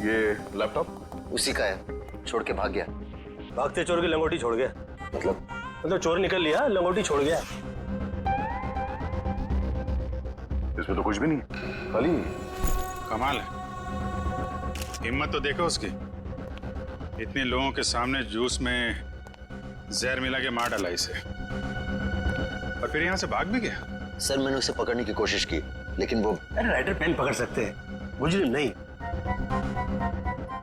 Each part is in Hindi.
ये लैपटॉप उसी का है, छोड़ के भाग गया। भागते चोर की लंगोटी छोड़ गया? मतलब चोर निकल लिया, लंगोटी छोड़ गया। इसमें तो कुछ भी नहीं, खाली। कमाल है, हिम्मत तो देखो उसकी। इतने लोगों के सामने जूस में जहर मिला के मार डाला इसे, और फिर यहाँ से भाग भी गया। सर मैंने उसे पकड़ने की कोशिश की, लेकिन वो अरे राइटर पेन पकड़ सकते हैं, मुजरिम नहीं।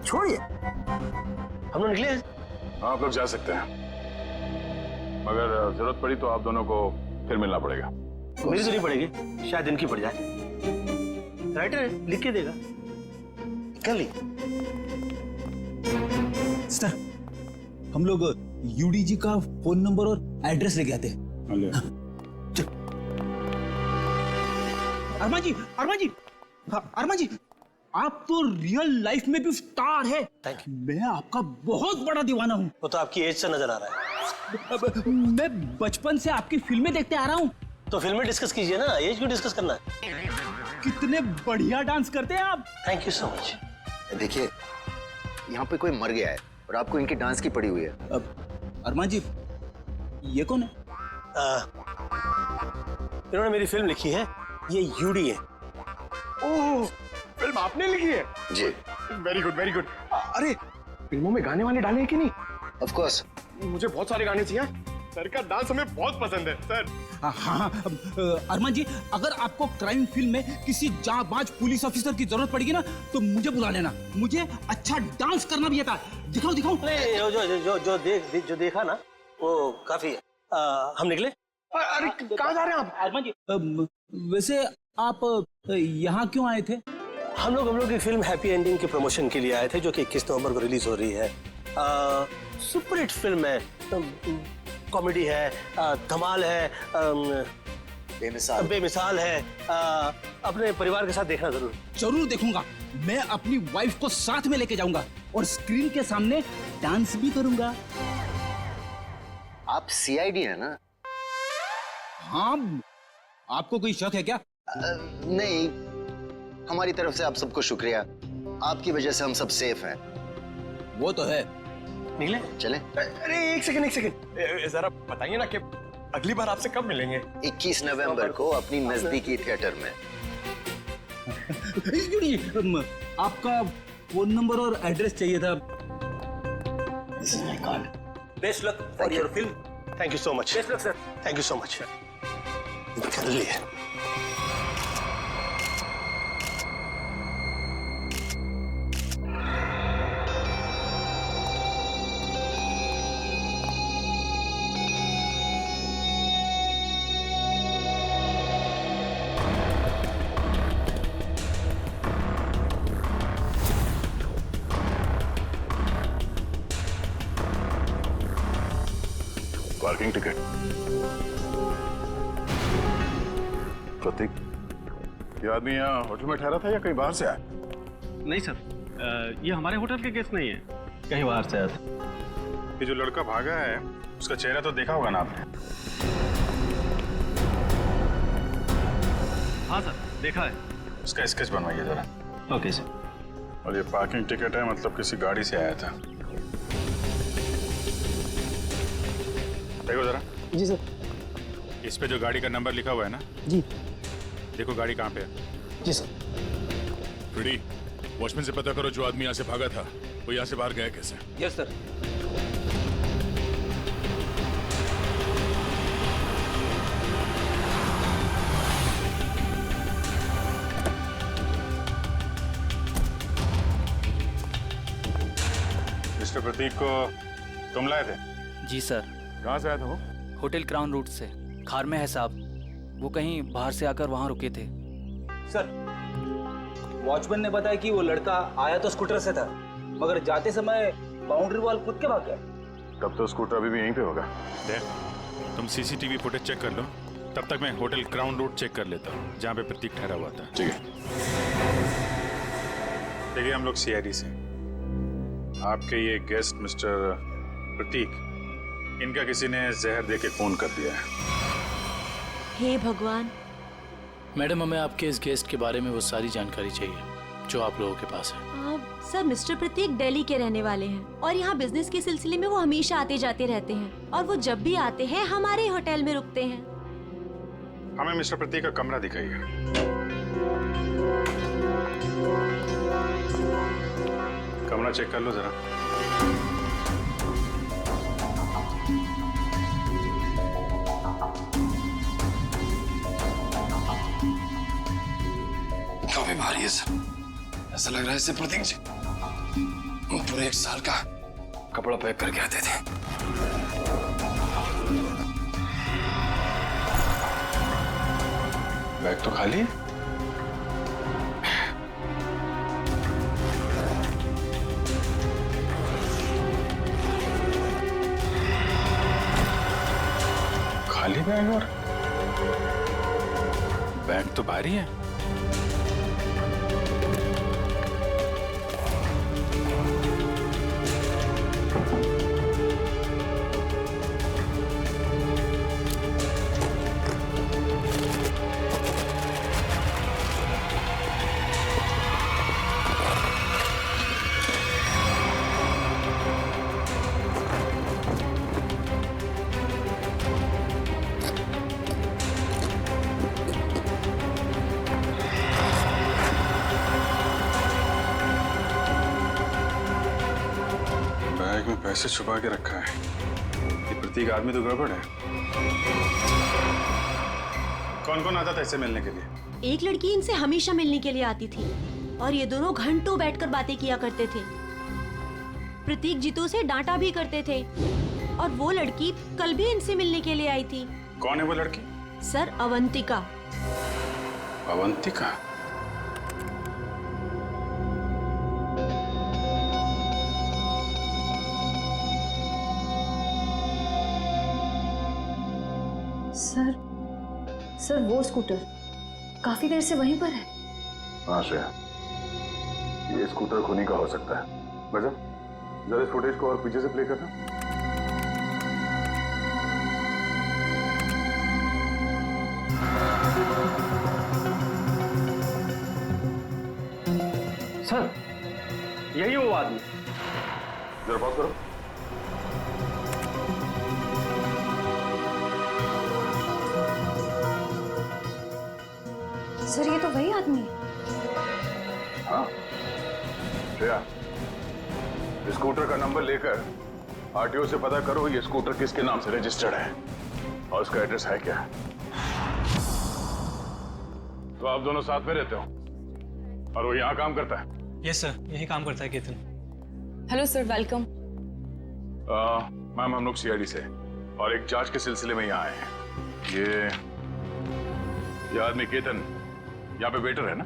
छोड़िए, हम लोग निकले हैं। हाँ, आप लोग जा सकते हैं, मगर जरूरत पड़ी तो आप दोनों को फिर मिलना पड़ेगा। मेरी तो नहीं पड़ेगी, शायद इनकी पड़ जाए। राइटर है, लिख के देगा। कर ली। सर, हम लोग यूडीजी का फोन नंबर और एड्रेस लेके आते हैं। अरमान जी, अरमान जी, हाँ, अरमान जी, आप तो रियल लाइफ में भी स्टार है। मैं आपका बहुत बड़ा दीवाना हूँ। वो तो आपकी एज से नजर आ रहा है। मैं बचपन से आपकी फिल्में देखते आ रहा हूँ। तो फिल्में डिस्कस कीजिए ना, एज क्यों डिस्कस करना है? कितने बढ़िया डांस करते हैं आप। Thank you so much. देखिए, यहाँ पे कोई मर गया है और आपको इनकी डांस की पड़ी हुई है। अरमान जी, ये कौन है? इन्होंने मेरी फिल्म लिखी है, ये यूडी है। ओह, फिल्म आपने लिखी है? जी। Very good, very good. अरे फिल्मों में गाने वाले डाले हैं कि नहीं? Of course. मुझे बहुत सारे गाने चाहिए। सर का डांस हमें बहुत पसंद है सर। हाँ, अरमान जी, अगर आपको क्राइम फिल्म में किसी जांबाज पुलिस ऑफिसर की जरूरत पड़ेगी ना, तो मुझे बुला लेना। मुझे अच्छा डांस करना भी आता है। दिखाओ दिखाओ। जो देखा ना वो काफी है। हम निकले। अरे कहाँ जा रहे हैं आप? अरमान जी, वैसे आप यहाँ क्यों आए थे? हम लोग की फिल्म हैप्पी एंडिंग के प्रमोशन के लिए आए थे, जो कि 21 नवंबर को रिलीज हो रही है। सुपरहिट फिल्म है, कॉमेडी है, धमाल है, बेमिसाल है। अपने परिवार के साथ देखना जरूर। जरूर देखूंगा। मैं अपनी वाइफ को साथ में लेके जाऊंगा और स्क्रीन के सामने डांस भी करूंगा। आप सीआईडी है ना? हाँ, आपको कोई शक है क्या? नहीं, हमारी तरफ से आप सबको शुक्रिया। आपकी वजह से हम सब सेफ हैं। वो तो है। निकले? चले? अरे एक सेकंड, जरा बताइए ना कि अगली बार आपसे कब मिलेंगे? 21 नवंबर को अपनी नजदीकी थिएटर में। आपका फोन नंबर और एड्रेस चाहिए था। Best luck for your film. Thank you so much. Best luck sir. Thank you so much. कर लिए। Parking ticket. प्रतीक, ये आदमी यहाँ होटल में ठहरा था या कहीं बाहर से आया? नहीं सर, ये हमारे होटल के गेस्ट नहीं है, कहीं बाहर से आया था। ये जो लड़का भागा है, उसका चेहरा तो देखा होगा ना आपने? हाँ सर, देखा है। उसका स्केच बनवाइए जरा। Okay sir. और ये पार्किंग टिकट है, मतलब किसी गाड़ी से आया था। देखो जरा। जी सर। इस पे जो गाड़ी का नंबर लिखा हुआ है ना? जी। देखो गाड़ी कहाँ पे है। जी सर। फ्रेडी, वॉचमैन से पता करो जो आदमी यहाँ से भागा था वो यहाँ से बाहर गया कैसे। Yes sir. मिस्टर प्रतीक को तुम लाए थे? जी सर। कहाँ से आया था वो? होटल क्राउन रूट से। खार में है साहब, वो कहीं बाहर से आकर वहाँ रुके थे। सर, वॉचमैन ने बताया कि वो लड़का आया तो स्कूटर से था, मगर जाते समय बाउंड्री वॉल कूद के भाग गया। तब तो स्कूटर अभी भी यहीं पे होगा। देख, तुम सीसीटीवी फुटेज चेक कर लो, तब तक मैं होटल क्राउन रूट चेक कर लेता हूँ जहाँ पे प्रतीक ठहरा हुआ था। ठीक है। देखिए, हम लोग सीआईडी से। आपके ये गेस्ट मिस्टर प्रतीक, इनका किसी ने जहर दे के खून कर दिया है। हे भगवान। मैडम, हमें आपके इस गेस्ट के बारे में वो सारी जानकारी चाहिए जो आप लोगों के पास है? सर मिस्टर प्रतीक दिल्ली के रहने वाले हैं और यहाँ बिजनेस के सिलसिले में वो हमेशा आते जाते रहते हैं और वो जब भी आते हैं हमारे होटल में रुकते हैं। हमें मिस्टर प्रतीक का कमरा दिखाइए। कमरा चेक कर लो जरा। काफी भारी है सर, ऐसा लग रहा है इससे प्रतीक जी पूरे 1 साल का कपड़ा पैक करके आते थे। बैग तो खाली है। खाली बैग और बैग तो भारी है। बैग में पैसे छुपा के रखा है। ये प्रतीक आदमी तो गड़बड़ है। कौन कौन आता था इससे मिलने के लिए? एक लड़की इनसे हमेशा मिलने के लिए आती थी और ये दोनों घंटों बैठकर बातें किया करते थे। प्रतीक जीतू से डांटा भी करते थे और वो लड़की कल भी इनसे मिलने के लिए आई थी। कौन है वो लड़की? सर अवंतिका। अवंतिका? सर वो स्कूटर काफी देर से वहीं पर है। हाँ श्रेया, ये स्कूटर खुनी का हो सकता है। वजह जरा इस फुटेज को और पीछे से प्ले करना। सर यही वो आदमी। जरा पॉज करो। सर ये तो वही आदमी है। हाँ श्रेया, स्कूटर का नंबर लेकर आरटीओ से पता करो ये स्कूटर किसके नाम से रजिस्टर्ड है और उसका एड्रेस है क्या। तो आप दोनों साथ में रहते हो और वो यहाँ काम करता है? यस सर, यही काम करता है Ketan. Hello sir, welcome. Ma'am हम लोग सीआईडी से और एक जांच के सिलसिले में यहाँ आए हैं। ये आदमी केतन यहाँ पे वेटर है ना?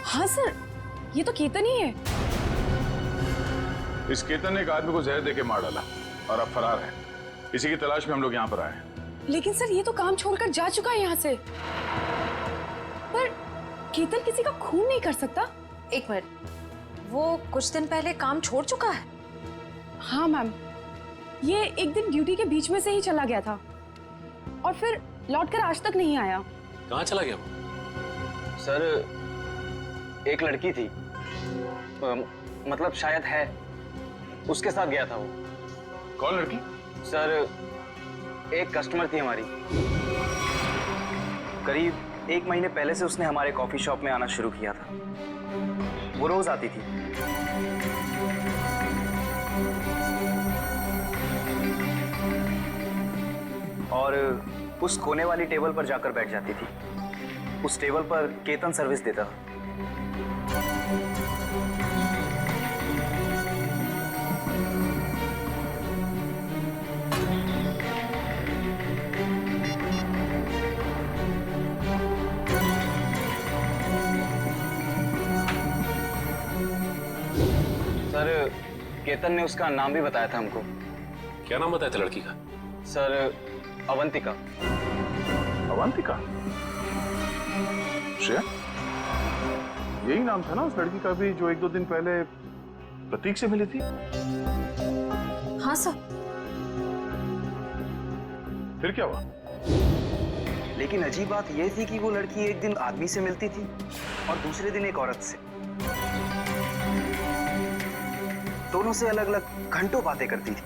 हाँ सर, ये तो केतन ही है। इस केतन ने एक आदमी को जहर देके मार डाला और अब फरार है। इसी की तलाश में हम लोग यहाँ पर आए हैं। लेकिन सर ये तो काम छोड़कर जा चुका है यहाँ से। पर केतन किसी का खून नहीं कर सकता। एक मिनट, वो कुछ दिन पहले काम छोड़ चुका है? हाँ मैम, ये एक दिन ड्यूटी के बीच में से ही चला गया था और फिर लौटकर आज तक नहीं आया। कहाँ चला गया वो? सर एक लड़की थी, मतलब शायद है, उसके साथ गया था वो। कौन लड़की? सर एक कस्टमर थी हमारी। करीब 1 महीने पहले से उसने हमारे कॉफी शॉप में आना शुरू किया था। वो रोज आती थी। और उस कोने वाली टेबल पर जाकर बैठ जाती थी। उस टेबल पर केतन सर्विस देता। सर केतन ने उसका नाम भी बताया था हमको। क्या नाम बताया था लड़की का? सर अवंतिका। अवंतिका? श्रेया, यही नाम था ना उस लड़की का भी जो 1-2 दिन पहले प्रतीक से मिली थी? हाँ सर। फिर क्या हुआ? लेकिन अजीब बात यह थी कि वो लड़की एक दिन आदमी से मिलती थी और दूसरे दिन एक औरत से। दोनों से अलग अलग घंटों बातें करती थी,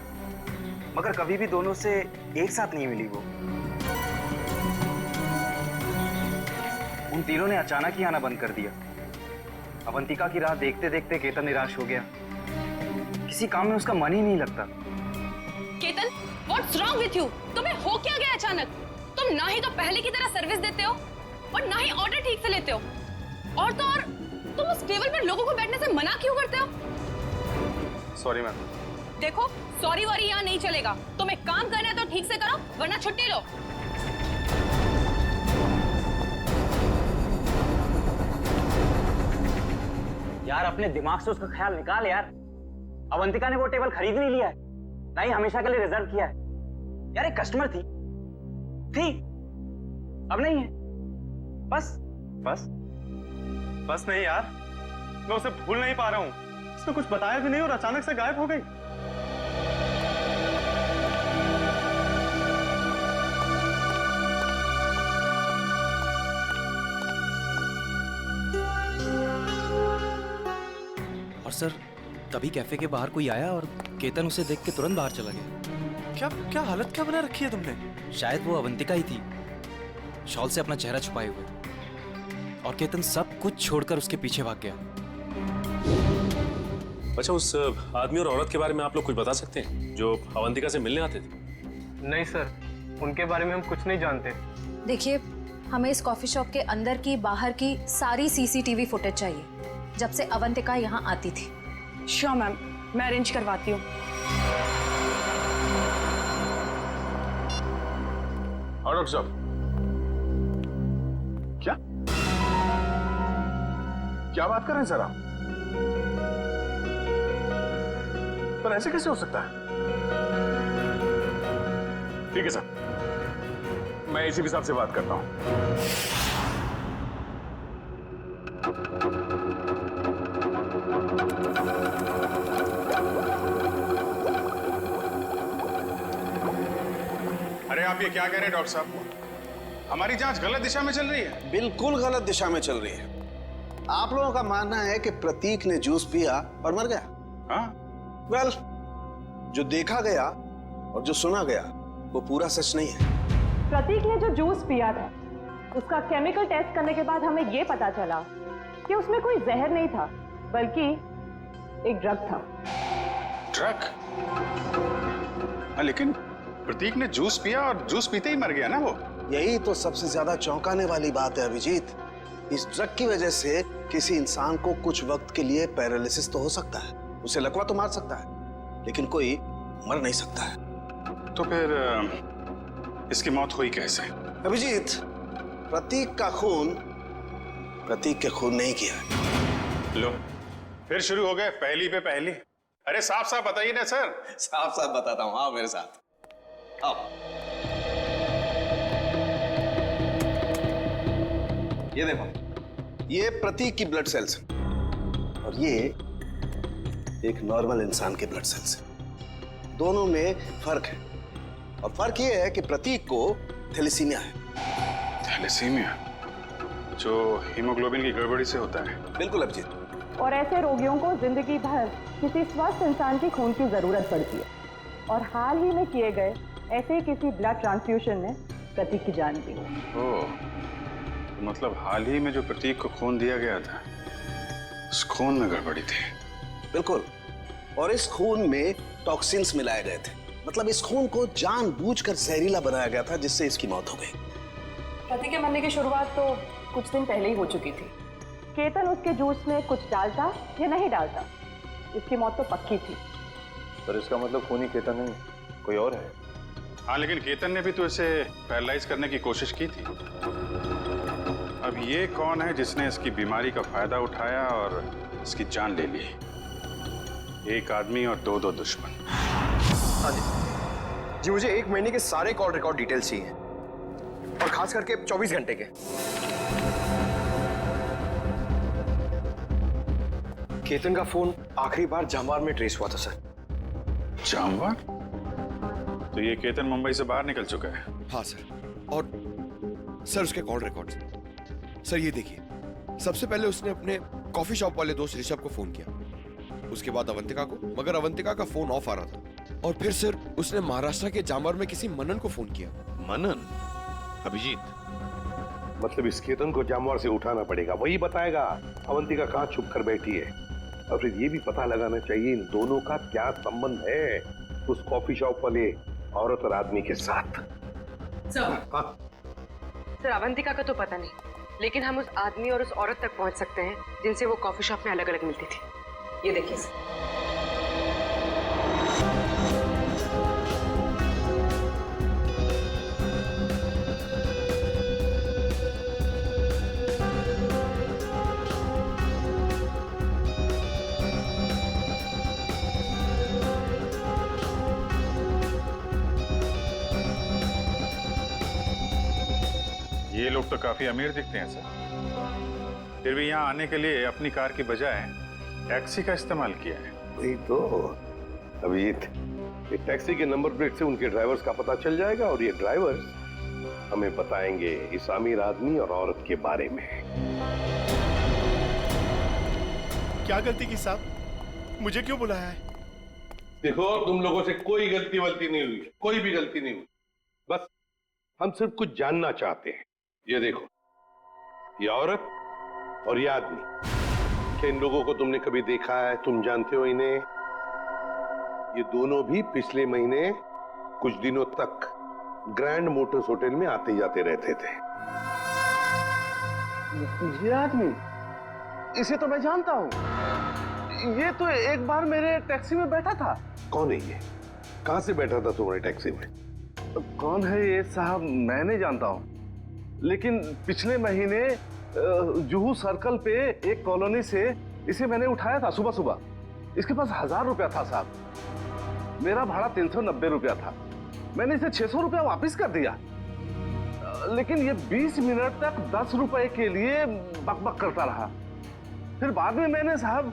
मगर कभी भी दोनों से एक साथ नहीं मिली वो। उन तीनों ने अचानक ही आना बंद कर दिया। अवंतिका की राह देखते देखते केतन निराश हो गया। किसी काम में उसका मन ही नहीं लगता। Ketan, what's wrong with you? तुम्हें हो क्या गया अचानक? तुम ना ही तो पहले की तरह सर्विस देते हो और ना ही ऑर्डर ठीक से लेते हो। और तो और तुम उस टेबल पर लोगों को बैठने से मना क्यों करते हो? Sorry ma'am. देखो, सॉरी वॉरी यहाँ नहीं चलेगा। तुम्हें काम करना है तो ठीक से करो, वरना छुट्टी लो। यार अपने दिमाग से उसका ख्याल निकाल यार। अवंतिका ने वो टेबल खरीद नहीं लिया है, ना ही हमेशा के लिए रिजर्व किया है। यार एक कस्टमर थी, अब नहीं है। बस नहीं यार, मैं उसे भूल नहीं पा रहा हूँ। उसने कुछ बताया भी नहीं और अचानक से गायब हो गई। और सर, तभी कैफे के बाहर कोई आया और केतन उसे देख के तुरंत बाहर चला गया। क्या हालत क्या बना रखी है तुमने? शायद वो अवंतिका ही थी, शॉल से अपना चेहरा छुपाए हुए। और केतन सब कुछ छोड़कर उसके पीछे भाग गया। अच्छा, उस आदमी और औरत के बारे में आप लोग कुछ बता सकते हैं जो अवंतिका से मिलने आते थे? नहीं सर, उनके बारे में हम कुछ नहीं जानते। देखिए, हमें इस कॉफी शॉप के अंदर की बाहर की सारी सीसीटीवी फुटेज चाहिए जब से अवंतिका यहाँ आती थी। श्योर मैम, मैं अरेंज करवाती हूँ। डॉक्टर साहब, क्या बात कर रहे हैं सर आप? पर ऐसे कैसे हो सकता है? ठीक है सर, मैं एसीपी साहब से बात करता हूं। अरे आप ये क्या कह रहे हैं डॉक्टर साहब? हमारी जांच गलत दिशा में चल रही है। बिल्कुल गलत दिशा में चल रही है। आप लोगों का मानना है कि प्रतीक ने जूस पिया और मर गया। हाँ? वेल, जो देखा गया और जो सुना गया वो पूरा सच नहीं है। प्रतीक ने जो जूस पिया था, उसका केमिकल टेस्ट करने के बाद हमें ये पता चला कि उसमें कोई जहर नहीं था, बल्कि एक ड्रग था। ड्रग? लेकिन प्रतीक ने जूस पिया और जूस पीते ही मर गया ना वो। यही तो सबसे ज्यादा चौंकाने वाली बात है अभिजीत। इस ड्रग की वजह से किसी इंसान को कुछ वक्त के लिए पैरालिसिस तो हो सकता है, उसे लकवा तो मार सकता है, लेकिन कोई मर नहीं सकता है। तो फिर इसकी मौत हुई कैसे? अभिजीत, प्रतीक का खून प्रतीक के खून नहीं किया है। लो, फिर शुरू हो गए पहली पे पहली। अरे साफ साफ बताइए ना सर। साफ साफ बताता हूं, आओ मेरे साथ आओ। ये देखो, ये प्रतीक की ब्लड सेल्स और ये एक नॉर्मल इंसान के ब्लड सेल्स है। दोनों में फर्क है और फर्क ये है कि प्रतीक को थैलेसीमिया है। थैलेसीमिया जो हीमोग्लोबिन की गड़बड़ी से होता है? बिल्कुल अभिजीत। और ऐसे रोगियों को जिंदगी भर किसी स्वस्थ इंसान की खून की जरूरत पड़ती है, और हाल ही में किए गए ऐसे किसी ब्लड ट्रांसफ्यूजन ने प्रतीक की जान दी। ओह, मतलब हाल ही में जो प्रतीक को खून दिया गया था, उस खून में गड़बड़ी थी। बिल्कुल, और इस खून में टॉक्सिन्स मिलाए गए थे। मतलब इस खून को जानबूझकर जहरीला बनाया गया था, जिससे इसकी मौत हो गई। प्रतीक के मरने की शुरुआत तो कुछ दिन पहले ही हो चुकी थी। केतन उसके जूस में कुछ डालता या नहीं डालता, इसकी मौत तो पक्की थी। सर, इसका मतलब खूनी केतन नहीं, कोई और है। हाँ, लेकिन केतन ने भी तो इसे पैरालाइज करने की कोशिश की थी। अब ये कौन है जिसने इसकी बीमारी का फायदा उठाया और इसकी जान ले ली? एक आदमी और दो दुश्मन। हाँ जी, मुझे 1 महीने के सारे कॉल रिकॉर्ड डिटेल्स चाहिए, और खास करके 24 घंटे के। केतन का फोन आखिरी बार जामवार में ट्रेस हुआ था सर। जामवार? तो ये केतन मुंबई से बाहर निकल चुका है? हाँ सर, और सर उसके कॉल रिकॉर्ड्स। सर ये देखिए, सबसे पहले उसने अपने कॉफी शॉप वाले दोस्त ऋषभ को फोन किया, उसके बाद अवंतिका को, मगर अवंतिका का फोन ऑफ आ रहा था। और फिर सर उसने महाराष्ट्र के जामर में किसी मनन को फोन किया। मनन? अभिजीत, मतलब इस केतन को जामवार से उठाना पड़ेगा, वही बताएगा अवंतिका कहाँ छुप कर बैठी है। और फिर ये भी पता लगाना चाहिए इन दोनों का क्या संबंध है उस कॉफी शॉप वाले औरत और आदमी के साथ। सर अवंतिका का तो पता नहीं, लेकिन हम उस आदमी और उस औरत तक पहुंच सकते हैं जिनसे वो कॉफी शॉप में अलग अलग मिलती थी। ये देखिए सर। ये लोग तो काफी अमीर दिखते हैं सर, फिर भी यहाँ आने के लिए अपनी कार की बजाय टैक्सी का इस्तेमाल किया है। वही तो अभिजीत, ये टैक्सी के नंबर प्लेट से उनके ड्राइवर्स का पता चल जाएगा और ये ड्राइवर्स हमें बताएंगे इस अमीर आदमी और औरत के बारे में। क्या गलती की साहब, मुझे क्यों बुलाया है? देखो तुम लोगों से कोई गलती वलती नहीं हुई, कोई भी गलती नहीं हुई, बस हम सिर्फ कुछ जानना चाहते हैं। ये देखो, ये औरत और ये आदमी, क्या इन लोगों को तुमने कभी देखा है? तुम जानते हो इन्हें? ये दोनों भी पिछले महीने कुछ दिनों तक ग्रैंड मोटर्स होटल में आते जाते रहते थे। ये आदमी, इसे तो मैं जानता हूँ, ये तो एक बार मेरे टैक्सी में बैठा था। कौन है ये? कहां से बैठा था तुम्हारे टैक्सी में? कौन है ये साहब मैं नहीं जानता हूँ, लेकिन पिछले महीने जुहू सर्कल पे एक कॉलोनी से इसे मैंने उठाया था सुबह सुबह। इसके पास 1000 रुपया था साहब, मेरा भाड़ा 390 रुपया था। मैंने इसे 600 रुपया वापस कर दिया, लेकिन ये 20 मिनट तक 10 रुपए के लिए बकबक करता रहा। फिर बाद में मैंने साहब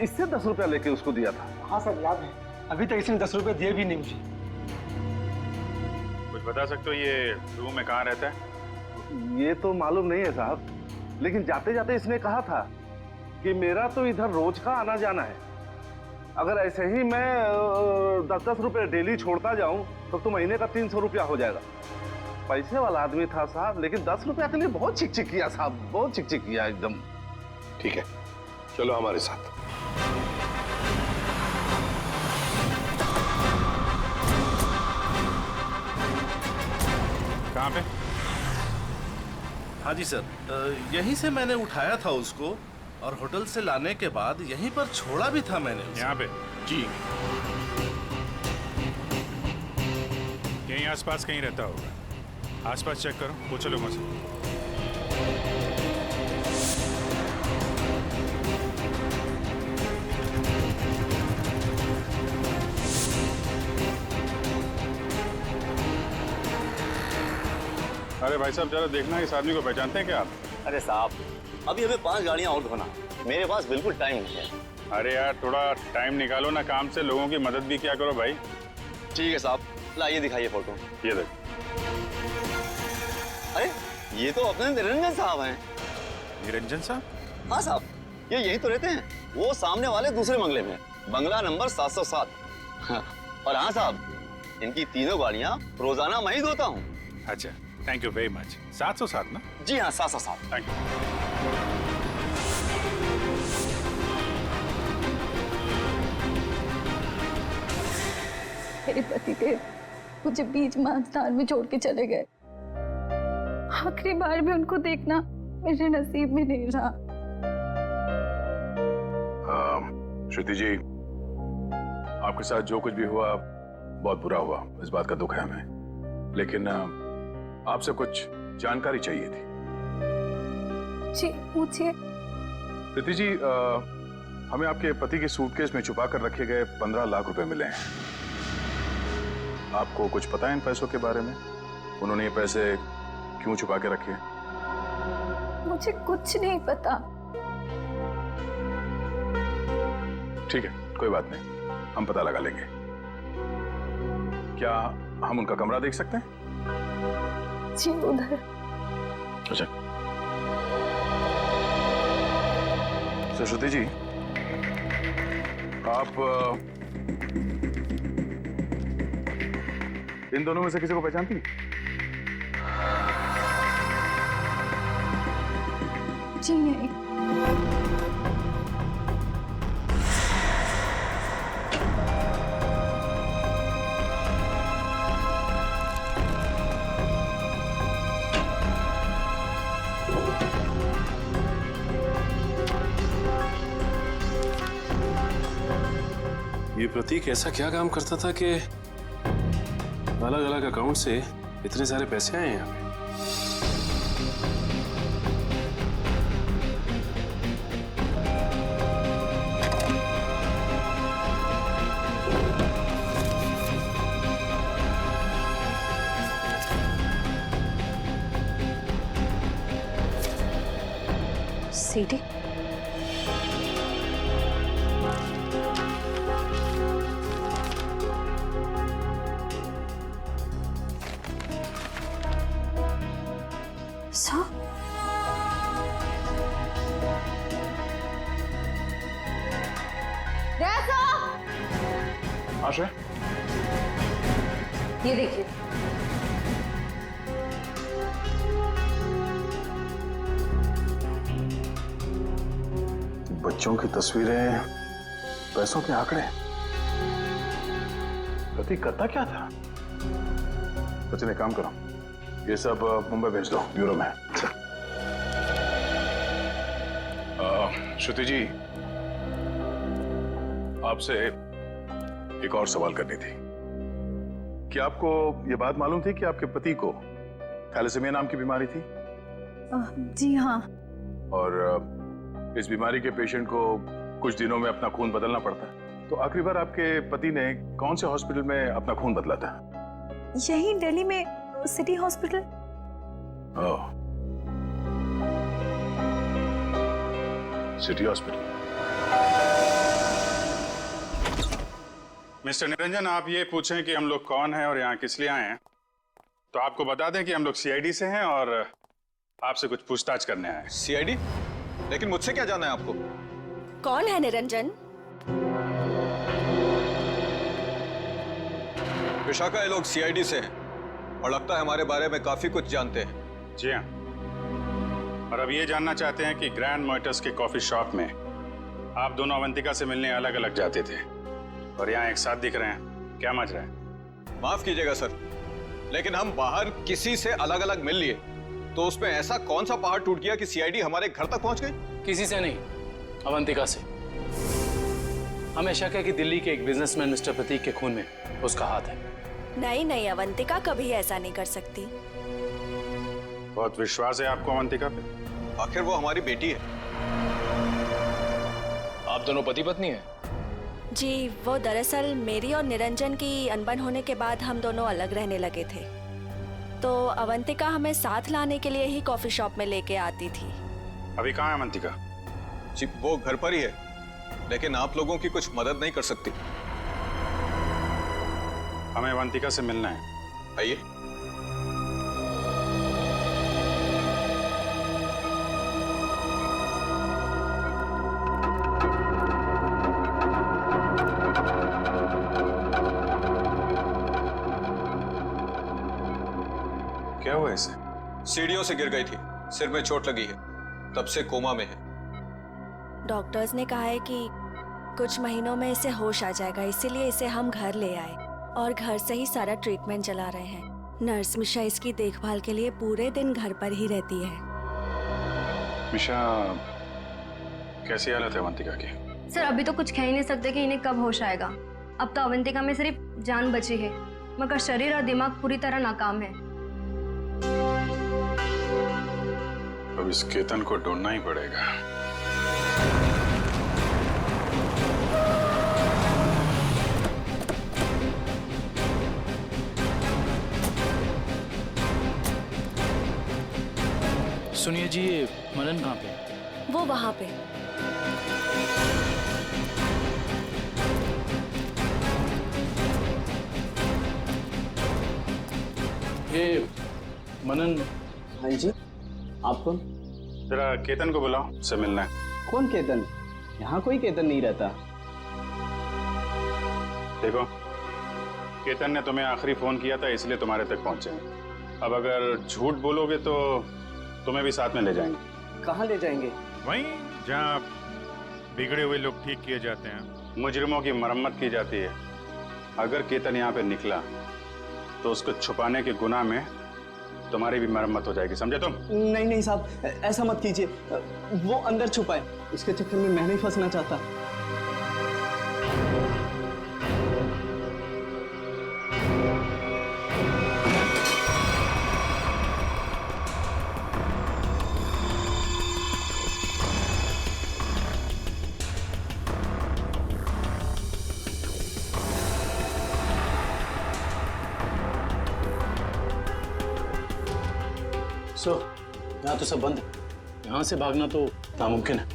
इससे 10 रुपया लेके उसको दिया था। हाँ सर याद है, अभी तक इसने 10 रुपए दिए भी नहीं मुझे। कुछ बता सकते हो ये रूम में कहाँ रहता है? ये तो मालूम नहीं है साहब, लेकिन जाते जाते इसने कहा था कि मेरा तो इधर रोज का आना जाना है, अगर ऐसे ही मैं 10-10 रुपए डेली छोड़ता जाऊं तो महीने का 300 रुपया हो जाएगा। पैसे वाला आदमी था साहब, लेकिन 10 रुपया के लिए बहुत चिक-चिक किया साहब, बहुत चिक-चिक किया एकदम। ठीक है, चलो हमारे साथ। कहाँ पे? हाँ जी सर, यहीं से मैंने उठाया था उसको और होटल से लाने के बाद यहीं पर छोड़ा भी था मैंने। यहाँ पे? जी। यहीं आसपास कहीं रहता होगा, आसपास चेक करो, पूछो लोगों से। अरे भाई साहब जरा देखना, इस आदमी को पहचानते हैं क्या आप? अरे साहब, अभी हमें 5 गाड़ियां और धोना, मेरे पास बिल्कुल टाइम नहीं है। अरे यार थोड़ा टाइम निकालो ना काम से, लोगों की मदद भी क्या करो भाई। ठीक है साहब, लाइए दिखाइए फोटो। ये देख। अरे ये तो अपने निरंजन साहब हैं। निरंजन साहब? हाँ साहब, ये यहीं तो रहते हैं, वो सामने वाले दूसरे बंगले में, बंगला नंबर 707। और हाँ साहब, इनकी तीनों गाड़ियां रोजाना मैं ही धोता हूँ। अच्छा, थैंक यू वेरी मच। 707 ना? जी हाँ 707। Thank you. मेरे पतिदेव मुझे बीच महास्थान में छोड़ के चले गए। आखिरी बार भी उनको देखना मेरे नसीब में नहीं रहा। श्रुति जी, आपके साथ जो कुछ भी हुआ बहुत बुरा हुआ, इस बात का दुख है हमें, लेकिन आपसे कुछ जानकारी चाहिए थी। जी पूछिए। प्रीति जी, हमें आपके पति के सूटकेस में छुपा कर रखे गए 15 लाख रुपए मिले हैं। आपको कुछ पता है इन पैसों के बारे में? उन्होंने ये पैसे क्यों छुपा के रखे? मुझे कुछ नहीं पता। ठीक है, कोई बात नहीं, हम पता लगा लेंगे। क्या हम उनका कमरा देख सकते हैं? जी उधर। सरस्वती जी, आप इन दोनों में से किसी को पहचानती हैं? जी नहीं। ये प्रतीक ऐसा क्या काम करता था कि अलग अलग अकाउंट से इतने सारे पैसे आए हैं यहाँ पे? सीटी आशा, ये देखिए। बच्चों की तस्वीरें, पैसों के आंकड़े, प्रतीक करता क्या था? सचिन, एक काम करो, ये सब मुंबई भेज दो, ब्यूरो में। श्रुति जी, आपसे एक और सवाल करनी थी। क्या आपको ये बात मालूम थी कि आपके पति को थैलेसीमिया नाम की बीमारी थी? जी हाँ। और इस बीमारी के पेशेंट को कुछ दिनों में अपना खून बदलना पड़ता है। तो आखिरी बार आपके पति ने कौन से हॉस्पिटल में अपना खून बदला था? यही दिल्ली में सिटी हॉस्पिटल। ओह, सिटी हॉस्पिटल। मिस्टर निरंजन, आप ये पूछें कि हम लोग कौन हैं और यहाँ किस लिए आए हैं, तो आपको बता दें कि हम लोग सीआईडी से हैं और आपसे कुछ पूछताछ करने आए हैं। सीआईडी? लेकिन मुझसे क्या जाना है आपको? कौन है निरंजन? विशाखा, ये लोग सीआईडी से हैं और लगता है हमारे बारे में काफी कुछ जानते हैं। जी हाँ, और अब ये जानना चाहते हैं कि ग्रैंड मोटर्स के कॉफी शॉप में आप दोनों अवंतिका से मिलने अलग अलग जाते थे और यहाँ एक साथ दिख रहे हैं, क्या मच रहा है? माफ कीजिएगा सर, लेकिन हम बाहर किसी से अलग अलग मिल लिए तो उसमें ऐसा कौन सा पहाड़ टूट गया कि सीआईडी हमारे घर तक पहुंच गई? किसी से नहीं, अवंतिका से। हमें शक है कि दिल्ली के एक बिजनेसमैन मिस्टर प्रतीक के खून में उसका हाथ है। नहीं नहीं, अवंतिका कभी ऐसा नहीं कर सकती। बहुत विश्वास है आपको अवंतिका पे? आखिर वो हमारी बेटी है। आप दोनों पति पत्नी हैं? जी, वो दरअसल मेरी और निरंजन की अनबन होने के बाद हम दोनों अलग रहने लगे थे, तो अवंतिका हमें साथ लाने के लिए ही कॉफी शॉप में लेके आती थी। अभी कहाँ है अवंतिका? जी, वो घर पर ही है, लेकिन आप लोगों की कुछ मदद नहीं कर सकती। हमें अवंतिका से मिलना है। आइए। क्या हुआ इसे? सीढ़ियों से गिर गई थी, सिर में चोट लगी है, तब से कोमा में है। डॉक्टर्स ने कहा है कि कुछ महीनों में इसे होश आ जाएगा, इसीलिए इसे हम घर ले आए और घर से ही सारा ट्रीटमेंट चला रहे हैं। नर्स मिशा इसकी देखभाल के लिए पूरे दिन घर पर ही रहती है। मिशा, कैसी हालत है अवंतिका की? सर, अभी तो कुछ कह ही नहीं सकते कि इन्हें कब होश आएगा। अब तो अवंतिका में सिर्फ जान बची है, मगर शरीर और दिमाग पूरी तरह नाकाम है। अब इस केतन को ढूंढना ही पड़ेगा। सुनिए जी, ये मनन कहाँ पे? वो वहाँ पे। ये मनन। हाँ जी, आप कौन? जरा केतन को बुलाओ, से मिलना है। कौन केतन? यहाँ कोई केतन नहीं रहता। देखो, केतन ने तुम्हें आखिरी फोन किया था इसलिए तुम्हारे तक पहुंचे हैं। अब अगर झूठ बोलोगे तो तुम्हें भी साथ में ले जाएंगे। कहाँ ले जाएंगे? वहीं जहाँ बिगड़े हुए लोग ठीक किए जाते हैं, मुजरिमों की मरम्मत की जाती है। अगर केतन यहाँ पे निकला तो उसको छुपाने के गुनाह में तुम्हारी भी मरम्मत हो जाएगी, समझे तुम? नहीं नहीं साहब, ऐसा मत कीजिए। वो अंदर छुपा है, इसके चक्कर में मैं नहीं फंसना चाहता। यहाँ तो सब बंद है, यहाँ से भागना तो नामुमकिन है।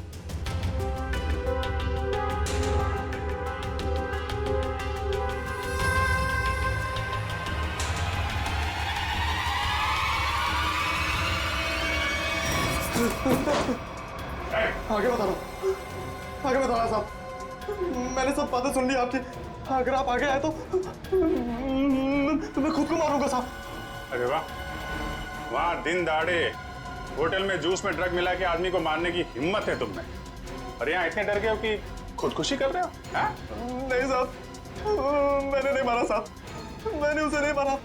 आगे बता रहा हूँ, आगे बता रहा साहब। मैंने सब बातें सुन ली आपकी। अगर आप आगे आए तो मैं खुद को मारूंगा साहब। अरे वाह, वहाँ दिन दहाड़े होटल में जूस में ड्रग मिला के आदमी को मारने की हिम्मत है तुम में, और यहाँ इतने डर गए हो कि खुदकुशी कर रहे हो? नहीं साहब, मैंने नहीं मारा साहब, मैंने उसे नहीं मारा।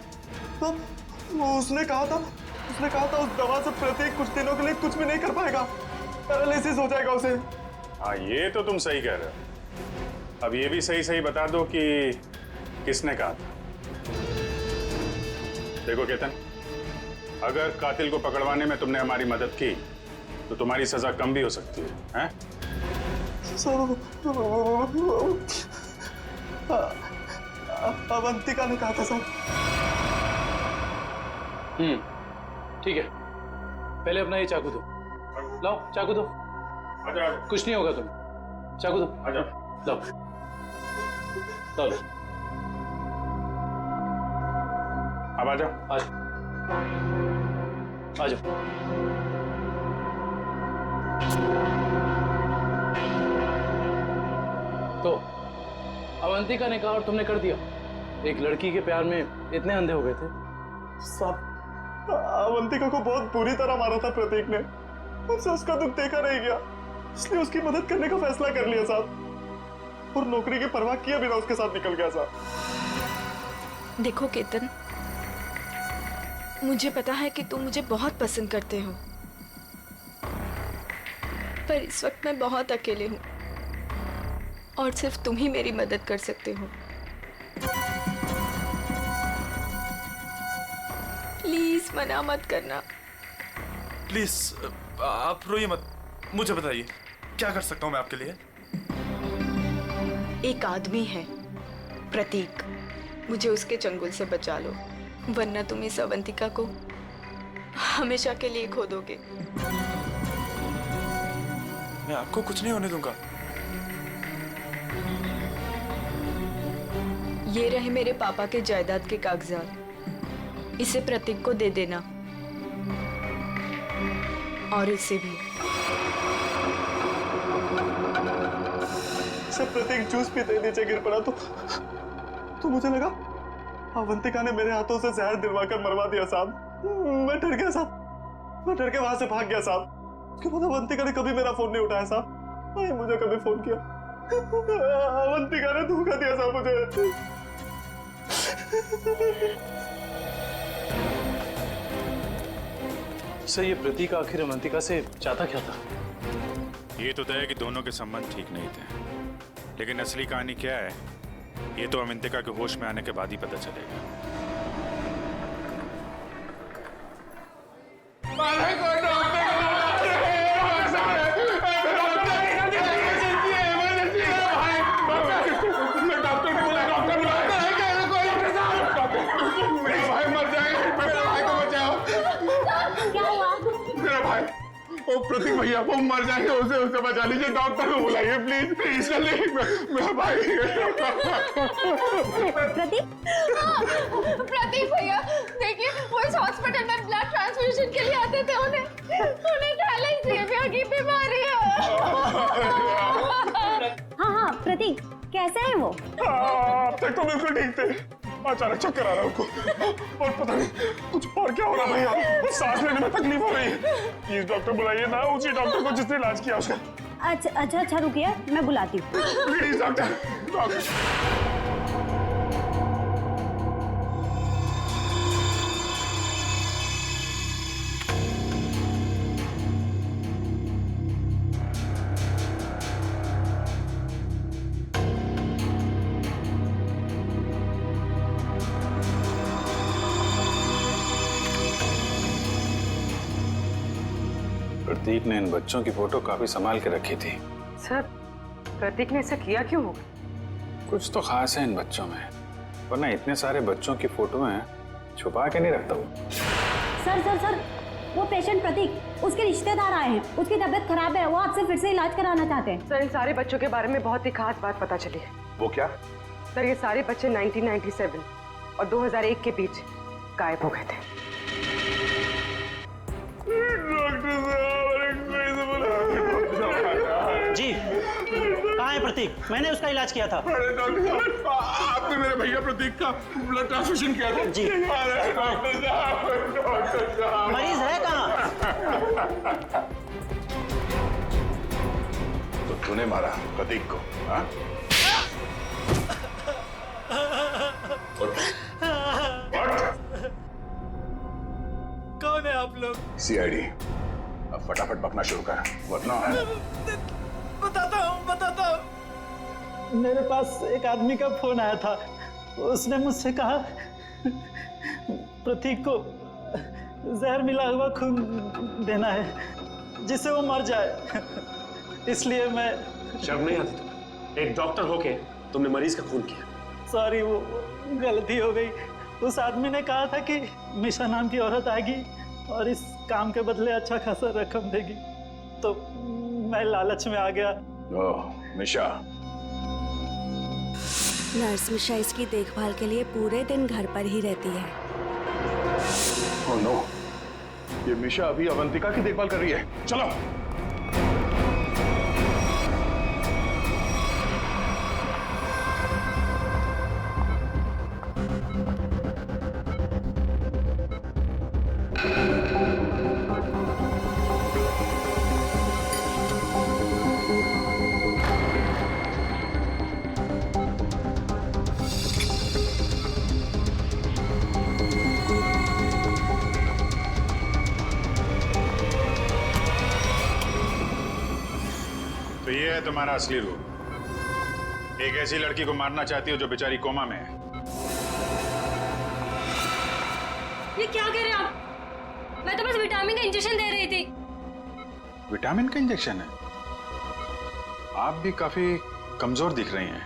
तो उसने कहा था उस दवा से प्रतीक कुछ दिनों के लिए कुछ भी नहीं कर पाएगा, पैरालिसिस हो जाएगा उसे। हाँ, ये तो तुम सही कह रहे हो। अब ये भी सही सही बता दो कि किसने कहा था। देखो केतन, अगर कातिल को पकड़वाने में तुमने हमारी मदद की तो तुम्हारी सजा कम भी हो सकती है, हैं? अवंतिका ने कहा था सर। ठीक है, पहले अपना ये चाकू दो। लाओ चाकू दो। कुछ नहीं होगा तुम्हें। चाकू दो। लाओ लाओ। अब आ जाओ। आ जाओ। तो अवंतिका ने कहा और तुमने कर दिया। एक लड़की के प्यार में इतने अंधे हो गए थे। साहब, अवंतिका को बहुत बुरी तरह मारा था प्रतीक ने, उससे उसका दुख देखा नहीं गया, इसलिए उसकी मदद करने का फैसला कर लिया साहब, और नौकरी की परवाह किए बिना उसके साथ निकल गया साहब। देखो केतन, मुझे पता है कि तुम मुझे बहुत पसंद करते हो, पर इस वक्त मैं बहुत अकेले हूँ और सिर्फ तुम ही मेरी मदद कर सकते हो। प्लीज मना मत करना। प्लीज आप रोइए मत, मुझे बताइए क्या कर सकता हूँ मैं आपके लिए। एक आदमी है प्रतीक, मुझे उसके चंगुल से बचा लो, वरना तुम इस अवंतिका को हमेशा के लिए खो दोगे। मैं आपको कुछ नहीं होने दूंगा। ये रहे मेरे पापा के जायदाद के कागजात, इसे प्रतीक को दे देना, और इसे भी। सब प्रतीक जूस पीते नीचे गिर पड़ा तो मुझे लगा अवंतिका ने मेरे हाथों से जहर दिलवाकर मरवा दिया साहब। मैं डर गया साहब, मैं डर के वहां से भाग गया साहब। उसके बाद अवंतिका ने कभी मेरा फोन नहीं उठाया साहब, नहीं मुझे कभी फोन किया। अवंतिका ने धोखा दिया साहब मुझे। सर, ये प्रतीक आखिर अवंतिका से चाहता क्या था? ये तो तय है कि दोनों के संबंध ठीक नहीं थे, लेकिन असली कहानी क्या है ये तो अवंतिका के होश में आने के बाद ही पता चलेगा। ओ प्रतीक भैया, वो मर जाएंगे, उसे बचा लीजिए, डॉक्टर को बुलाइए प्लीज प्लीज। जल्दी, मेरा भाई। प्रतीक भैया देखिए, वो इस हॉस्पिटल में ब्लड ट्रांसफ्यूजन के लिए आते थे, उन्हें थैलेसीमिया की बीमारी है। प्रतीक कैसे है वो? अब तक तो बिल्कुल ठीक थे, अचानक चक्कर आ रहा है उनको और पता नहीं कुछ और क्या हो रहा भैया, वो सांस लेने में तकलीफ हो रही है। प्लीज डॉक्टर बुलाइए ना, उसी डॉक्टर को जिसने इलाज किया उसका। अच्छा रुकिए, मैं बुलाती हूँ। Please doctor. प्रतीक ने इन बच्चों की फोटो काफी संभाल के रखी थी। सर, प्रतीक ने ऐसा किया क्यों होगा? कुछ तो खास है इन बच्चों में, वरना इतने सारे बच्चों की फोटो हैं छुपा के नहीं रखता वो। सर, वो पेशेंट प्रतीक, उसके रिश्तेदार आए हैं, उसकी तबीयत खराब है, वो आपसे फिर से इलाज कराना चाहते हैं। सर, इन सारे बच्चों के बारे में बहुत ही खास बात पता चली है। वो क्या? सर, ये सारे बच्चे 1997 और 2001 के बीच गायब हो गए थे। जी, कहाँ है प्रतीक? मैंने उसका इलाज किया था। अरे डॉक्टर साहब, आपने मेरे भैया प्रतीक का ब्लड ट्रांसफ्यूजन किया था? जी। अरे डॉक्टर साहब, मरीज है कहाँ? तो तूने मारा प्रतीक को, हाँ? कौन है आप लोग? सीआईडी। अब फटाफट बकना शुरू कर, वरना बताता हूँ। मेरे पास एक आदमी का फोन आया था, उसने मुझसे कहा प्रतीक को जहर मिला हुआ खून देना है जिससे वो मर जाए, इसलिए मैं। शर्म नहीं आती तुम? एक डॉक्टर होके तुमने मरीज का खून किया। सॉरी, वो गलती हो गई। उस आदमी ने कहा था कि मिशा नाम की औरत आएगी और इस काम के बदले अच्छा खासा रकम देगी, तो मैं लालच में आ गया। ओह, मिशा। नर्स मिशा इसकी देखभाल के लिए पूरे दिन घर पर ही रहती है। ओह नो, ये मिशा अभी अवंतिका की देखभाल कर रही है। चलो। तो ये है तुम्हारा असली रूप। एक ऐसी लड़की को मारना चाहती हो जो बेचारी कोमा में है। ये क्या कह रहे हैं आप? मैं तो बस विटामिन का इंजेक्शन दे रही थी। विटामिन का इंजेक्शन है? आप भी काफी कमजोर दिख रही हैं।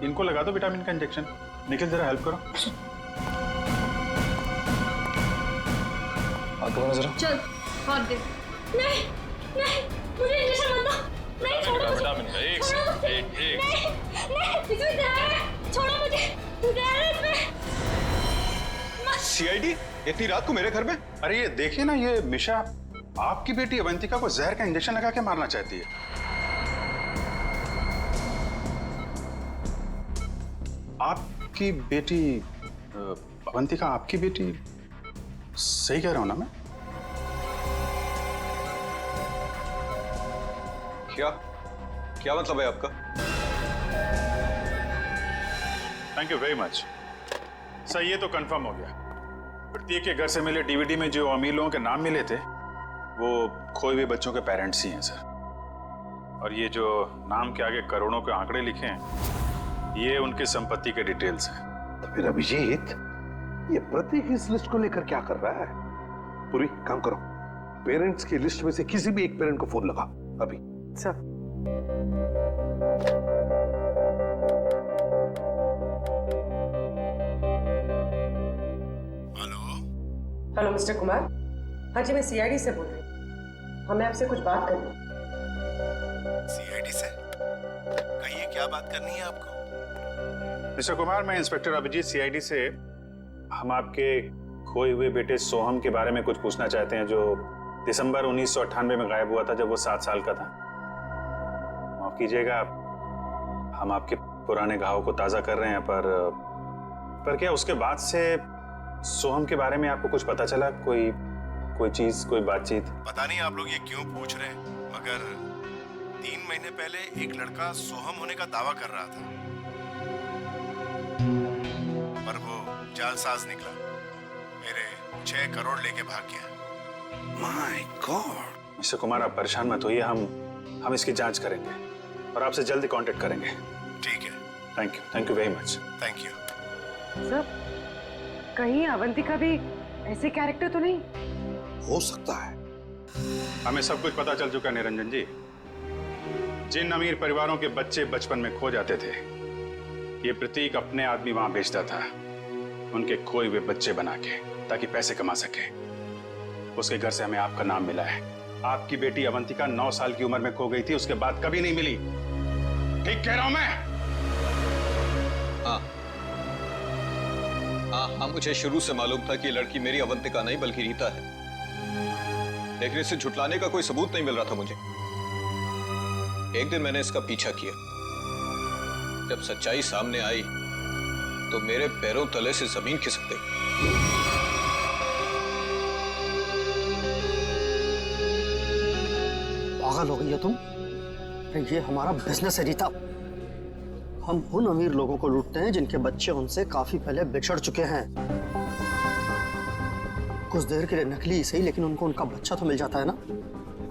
इनको लगा दो विटामिन का इंजेक्शन। निखिल, जरा हेल्प करो। जरा चल, हाथ दे। नहीं, मुझे इंजेक्शन मत दो। नहीं, छोड़ो मुझे। विटामिन का एक इसमें जहर है। छोड़ो मुझे, जहर है इसमें। सीआईडी इतनी रात को मेरे घर में? अरे ये देखिए ना, ये मिशा आपकी बेटी अवंतिका को जहर का इंजेक्शन लगा के मारना चाहती है। आपकी बेटी अवंतिका आपकी बेटी? सही कह रहा हूं ना मैं? क्या मतलब है आपका? Thank you very much sir, ये तो कंफर्म हो गया। प्रतीक के घर से मिले डीवीडी में जो अमीर लोगों के नाम मिले थे वो खोए हुए बच्चों के पेरेंट्स ही हैं सर। और ये जो नाम के आगे करोड़ों के आंकड़े लिखे हैं, ये उनकी संपत्ति के डिटेल्स हैं। तो फिर अभिजीत, ये प्रतीक इस लिस्ट को लेकर क्या कर रहा है? पूरी काम करो, पेरेंट्स की लिस्ट में से किसी भी एक पेरेंट को फोन लगा अभी। Sir, hello mister Kumar. हाँ जी, मैं सीआईडी से बोल रही हूँ। हमें आपसे कुछ बात करनी है। सीआईडी से? कहिए, क्या बात करनी है आपको? मिस्टर कुमार, मैं इंस्पेक्टर अभिजीत सीआईडी से। हम आपके खोए हुए बेटे सोहम के बारे में कुछ पूछना चाहते हैं, जो दिसंबर 1998 में गायब हुआ था, जब वो 7 साल का था। माफ कीजिएगा, हम आपके पुराने घाव को ताजा कर रहे हैं, पर क्या उसके बाद से सोहम के बारे में आपको कुछ पता चला? कोई चीज, कोई बातचीत? पता नहीं आप लोग ये क्यों पूछ रहे हैं, मगर 3 महीने पहले एक लड़का सोहम होने का दावा कर रहा था, पर वो जालसाज निकला, मेरे 6 करोड़ लेके भाग गया। My God. मिस्टर कुमार, आप परेशान मत होइए, हम इसकी जांच करेंगे और आपसे जल्दी कांटेक्ट करेंगे। ठीक है। Thank you very much. Thank you. Sir, कहीं अवंतिका भी ऐसे कैरेक्टर तो नहीं? हो सकता है। हमें सब कुछ पता चल चुका है निरंजन जी। जिन अमीर परिवारों के बच्चे बचपन में खो जाते थे, ये प्रतीक अपने आदमी वहां भेजता था, उनके खोए हुए बच्चे बना के, ताकि पैसे कमा सके। उसके घर से हमें आपका नाम मिला है। आपकी बेटी अवंतिका 9 साल की उम्र में खो गई थी, उसके बाद कभी नहीं मिली। ठीक कह रहा हूं मैं? हाँ, मुझे शुरू से मालूम था कि लड़की मेरी अवंतिका नहीं बल्कि रीता है, लेकिन इसे झुटलाने का कोई सबूत नहीं मिल रहा था मुझे। एक दिन मैंने इसका पीछा किया। जब सच्चाई सामने आई तो मेरे पैरों तले से जमीन खिसक गई। पागल हो गई हो तुम? अरे ये हमारा बिजनेस है रीता। हम उन अमीर लोगों को लूटते हैं जिनके बच्चे उनसे काफी पहले बिछड़ चुके हैं। कुछ देर के लिए नकली सही, लेकिन उनको उनका बच्चा तो मिल जाता है ना,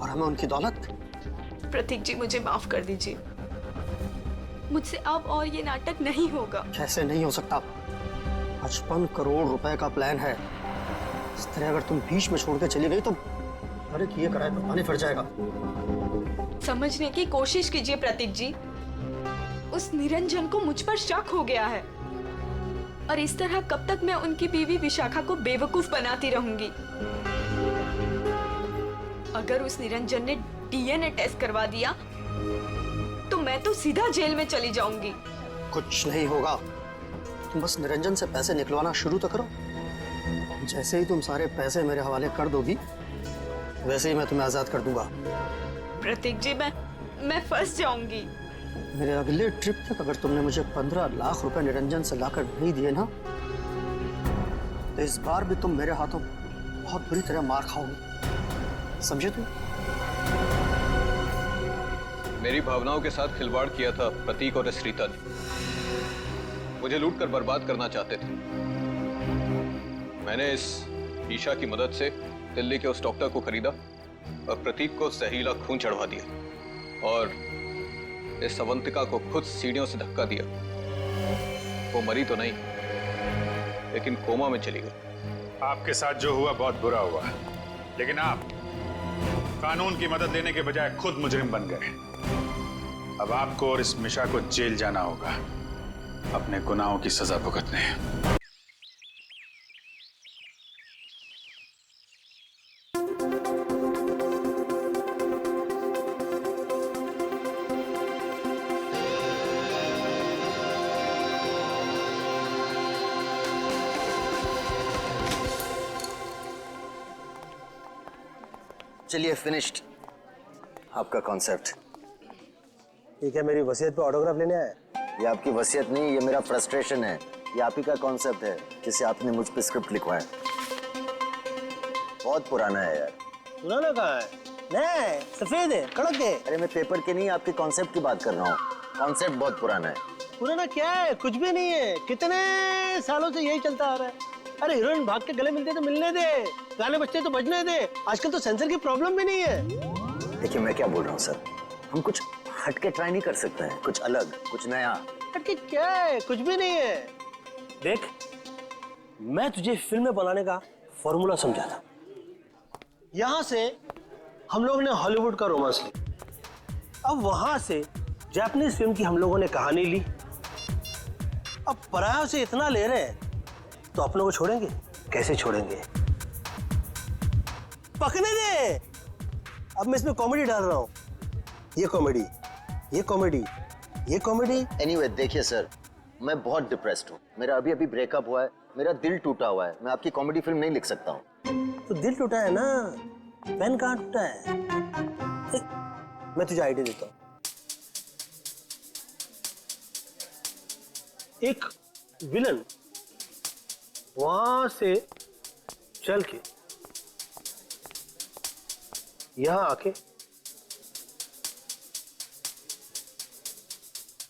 और हमें उनकी दौलत। प्रतीक जी, मुझे माफ कर दीजिए, मुझसे अब और ये नाटक नहीं होगा। कैसे नहीं हो सकता? 55 करोड़ रुपए का प्लान है। इस तरह अगर तुम बीच में छोड़ के चली गई तो अरे किए कराए पर पानी फिर जाएगा। समझने की कोशिश कीजिए प्रतीक जी, उस निरंजन को मुझ पर शक हो गया है, और इस तरह कब तक मैं उनकी बीवी विशाखा को बेवकूफ बनाती रहूंगी। अगर उस निरंजन ने डीएनए टेस्ट करवा दिया तो मैं तो सीधा जेल में चली जाऊंगी। कुछ नहीं होगा, तुम बस निरंजन से पैसे निकलवाना शुरू तो करो। जैसे ही तुम सारे पैसे मेरे हवाले कर दोगी, वैसे ही मैं तुम्हें आजाद कर दूंगा। प्रतीक जी, मैं फंस जाऊंगी। मेरे अगले ट्रिप तक अगर तुमने मुझे 15 लाख रुपए निरंजन से लाकर नहीं दिए ना, तो इस बार भी तुम मेरे हाथों बहुत बुरी तरह मार खाओगी, समझे तुम? मेरी भावनाओं के साथ खिलवाड़ किया था प्रतीक और इस रीता ने। मुझे लूट कर बर्बाद करना चाहते थे। मैंने इस ईशा की मदद से दिल्ली के उस डॉक्टर को खरीदा और प्रतीक को जहरीला खून चढ़वा दिया, और इस अवंतिका को खुद सीढ़ियों से धक्का दिया। वो मरी तो नहीं, लेकिन कोमा में चली गई। आपके साथ जो हुआ बहुत बुरा हुआ, लेकिन आप कानून की मदद लेने के बजाय खुद मुजरिम बन गए। अब आपको और इस मिशा को जेल जाना होगा, अपने गुनाहों की सजा भुगतने। चलिए, फिनिश्ड आपका कॉन्सेप्ट। ये क्या मेरी वसीयत पे ऑटोग्राफ लेने आया? ये आपकी वसीयत नहीं, ये मेरा फ्रस्ट्रेशन है। ये आप ही का कॉन्सेप्ट है जिसे आपने मुझ पे स्क्रिप्ट लिखवाया। बहुत पुराना है यार। पुराना कहाँ है? नहीं, सफेद है, कड़क है। अरे मैं पेपर के नहीं, आपके कॉन्सेप्ट की बात कर रहा हूँ। कॉन्सेप्ट बहुत पुराना है। पुराना क्या है? कुछ भी नहीं है। कितने सालों से यही चलता आ रहा है। अरे हीरोइन भाग के गले मिलते तो मिलने दे, गाने बजते तो बजने दे। आजकल तो सेंसर की प्रॉब्लम भी नहीं है। देखिए मैं क्या बोल रहा हूँ सर, हम कुछ हटके ट्राई नहीं कर सकते हैं? कुछ अलग, कुछ नया। हटके क्या है? कुछ भी नहीं है। देख, मैं तुझे फिल्म बनाने का फॉर्मूला समझा था। यहाँ से हम लोग ने हॉलीवुड का रोमांस लिया, अब वहां से जापानीज फिल्म की हम लोगों ने कहानी ली। अब परायों से इतना ले रहे हैं तो अपनों को छोड़ेंगे? कैसे छोड़ेंगे? पकने दे। अब मैं इसमें कॉमेडी डाल रहा हूँ। ये कॉमेडी, ये कॉमेडी, ये कॉमेडी। एनीवे देखिए सर, मैं बहुत डिप्रेस्ड हूँ। मेरा अभी अभी ब्रेकअप हुआ है, मेरा दिल टूटा हुआ है। मैं आपकी कॉमेडी फिल्म नहीं लिख सकता हूँ। तो दिल टूटा है ना, पेन कहाँ टूटा है? मैं तुझे आइडिया देता हूँ। एक विलन वहां से चल के यहां आके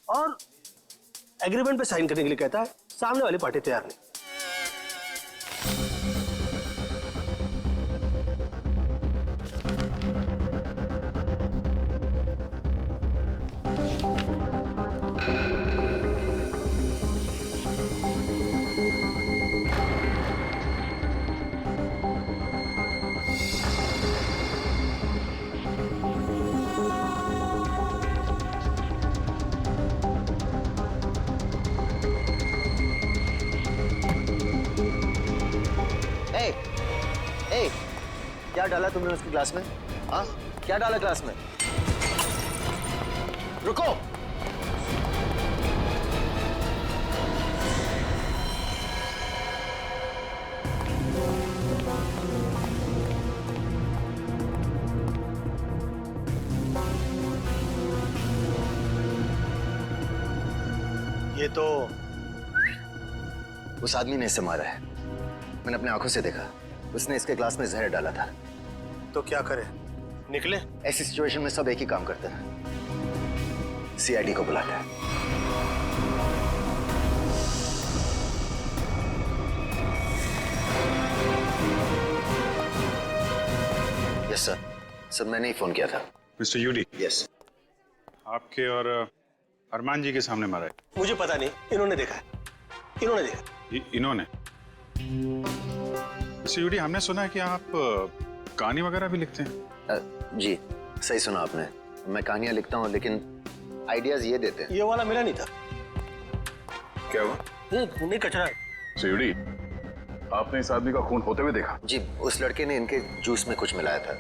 और एग्रीमेंट पे साइन करने के लिए कहता है, सामने वाली पार्टी तैयार नहीं। क्या डाला तुमने उसके ग्लास में? हाँ, क्या डाला ग्लास में? रुको। ये तो उस आदमी ने इसे मारा है। मैंने अपने आंखों से देखा। उसने इसके ग्लास में जहर डाला था। तो क्या करे? निकले? ऐसी सिचुएशन में सब एक ही काम करते हैं, सीआईडी को बुलाता है। Yes sir. सर मैंने ही फोन किया था। Mister UD. यस। आपके और अरमान जी के सामने मारा है। मुझे पता नहीं, इन्होंने देखा है। इन्होंने देखा। इन्होंने? मिस्टर यूडी, हमने सुना है कि आप कहानी वगैरह भी लिखते हैं। जी सही सुना आपने। मैं कहानियां लिखता हूँ, लेकिन आइडियाज ये देते हैं। ये वाला मिला नहीं था। क्या हुआ? नहीं, कचरा है। सीढ़ी, आपने इस आदमी का खून होते हुए देखा? जी, उस लड़के ने इनके जूस में कुछ मिलाया था।